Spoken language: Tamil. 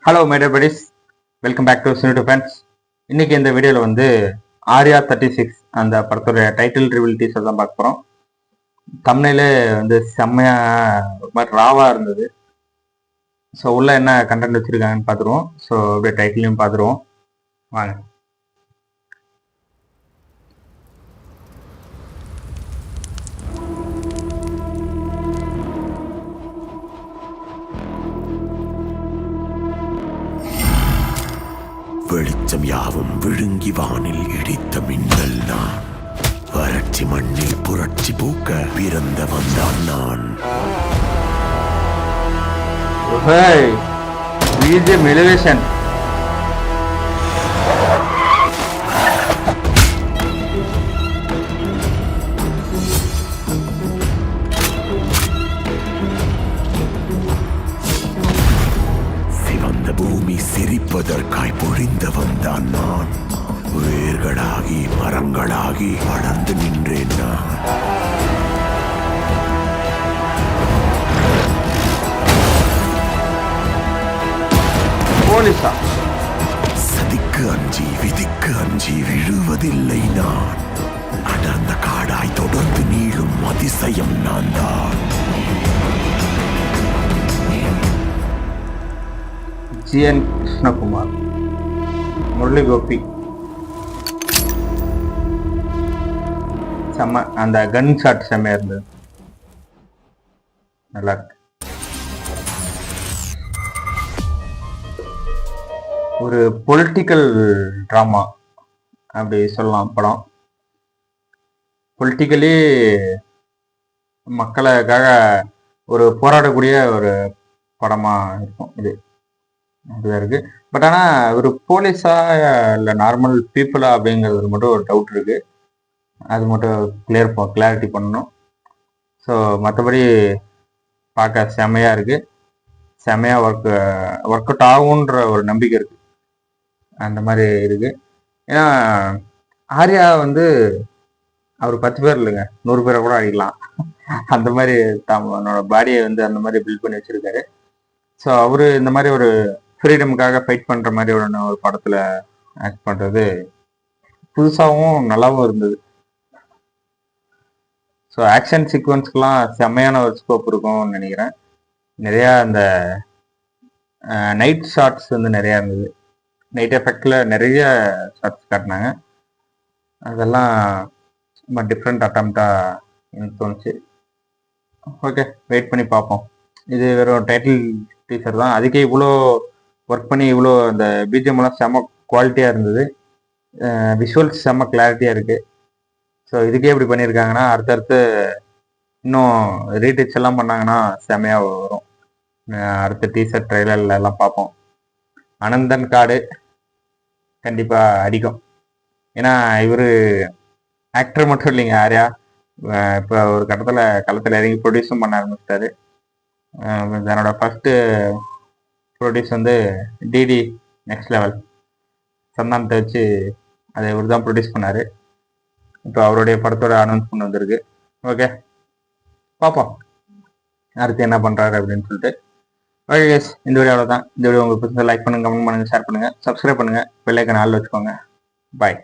Hello my dear buddies, welcome back to cine defence. இன்னைக்கு இந்த வீடியோவில் வந்து ஆர்யா 36 அந்த படத்தோட டைட்டில் ரிவீல் டீசர் தான் பார்க்க போகிறோம். தம்ப்நெயிலே வந்து செம்மையாக ஒரு மாதிரி ராவாக இருந்தது. ஸோ உள்ள என்ன கண்டென்ட் வச்சுருக்காங்கன்னு பார்த்துருவோம். ஸோ அப்படியே டைட்டிலையும் பார்த்துருவோம் வாங்க. வெளிச்சம் யாவும் விழுங்கி வானில் இடித்த மின்னல் நான். வறட்சி மண்ணில் புரட்சி பூக்க பிறந்த வந்தான் நான். எலிவேஷன் பூமி சிரிப்பதற்காய் பொழிந்த வந்தான் நான். வேர்களாகி மரங்களாகி வளர்ந்து நின்றேன் நான். போலீஸா? சதிக்கு அஞ்சி விதிக்கு அஞ்சி விழுவதில்லை நான். அடர்ந்த காடாய் தொடர்ந்து நீளும் அதிசயம் நான் தான். GN கிருஷ்ணகுமார், முரளி கோபி. செம்ம, அந்த கன் ஷாட் செம்மையா இருந்தது, நல்லா இருக்கு. ஒரு பொலிட்டிக்கல் ட்ராமா அப்படி சொல்லலாம் படம். பொலிட்டிக்கலி மக்களுக்காக ஒரு போராடக்கூடிய ஒரு படமா இருக்கும் இது. அப்படிதான் இருக்கு. பட் ஆனால் ஒரு போலீஸா இல்லை நார்மல் பீப்புளா அப்படிங்கிறது மட்டும் ஒரு டவுட் இருக்கு. அது மட்டும் கிளாரிட்டி பண்ணணும். ஸோ மற்றபடி பார்க்க செம்மையா இருக்கு. செம்மையா ஒர்க் அவுட் ஆகுன்ற ஒரு நம்பிக்கை இருக்கு. அந்த மாதிரி இருக்கு. ஏன்னா ஆர்யா வந்து அவர் 10 பேர் இல்லைங்க, 100 பேரை கூட அடிக்கலாம். அந்த மாதிரி தன்னோட பாடியை வந்து அந்த மாதிரி பில்ட் பண்ணி வச்சிருக்காரு. ஸோ அவரு இந்த மாதிரி ஒரு ஃப்ரீடமுக்காக ஃபைட் பண்ணுற மாதிரி ஒரு படத்தில் ஆக்ட் பண்ணுறது புதுசாகவும் நல்லாவும் இருந்தது. ஸோ ஆக்ஷன் சீக்வன்ஸ்க்கெலாம் செம்மையான ஒரு ஸ்கோப் இருக்கும்னு நினைக்கிறேன். நிறையா அந்த நைட் ஷாட்ஸ் வந்து நிறையா இருந்தது. நைட் எஃபெக்டில் நிறைய ஷாட்ஸ் காட்டினாங்க. அதெல்லாம் ரொம்ப டிஃப்ரெண்ட் அட்டம்ப்டாக எனக்கு தோணுச்சு. ஓகே, வெயிட் பண்ணி பார்ப்போம். இது வெறும் டைட்டில் டீசர் தான். அதுக்கே இவ்வளோ ஒர்க் பண்ணி இவ்வளோ அந்த பிஜிஎம்லாம் செம்ம குவாலிட்டியாக இருந்தது. விஷுவல்ஸ் செம்ம கிளாரிட்டியாக இருக்குது. ஸோ இதுக்கே இப்படி பண்ணியிருக்காங்கன்னா அடுத்தடுத்து இன்னும் ரீடச் எல்லாம் பண்ணாங்கன்னா செம்மையாக வரும். அடுத்த டீசர் ட்ரெய்லர்ல எல்லாம் பார்ப்போம். அனந்தன் காடு கண்டிப்பாக அடிக்கும். ஏன்னா இவர் ஆக்டர் மட்டும் இல்லைங்க, ஆர்யா இப்போ ஒரு கட்டத்தில் களத்தில் இறங்கி ப்ரொடியூஸும் பண்ண ஆரம்பிச்சிட்டாரு. தன்னோட ஃபஸ்ட்டு ப்ரொடியூஸ் வந்து டிடி நெக்ஸ்ட் லெவல் சந்தானத்தை வச்சு அதை இவர் தான் ப்ரொடியூஸ் பண்ணார். இப்போ அவருடைய படத்தோட அனௌன்ஸ்மெண்ட் வந்திருக்கு. ஓகே, பார்ப்போம் அடுத்து என்ன பண்ணுறாரு அப்படின்னு சொல்லிட்டு. ஓகே கேஸ், இந்த வீடியோ அவ்வளோதான். இந்த வீடியோ உங்களுக்கு பிடிச்சதை லைக் பண்ணுங்கள், கமெண்ட் பண்ணுங்கள், ஷேர் பண்ணுங்கள், சப்ஸ்கிரைப் பண்ணுங்கள், பெல் ஐக்கான் ஆல் வச்சுக்கோங்க. பாய்.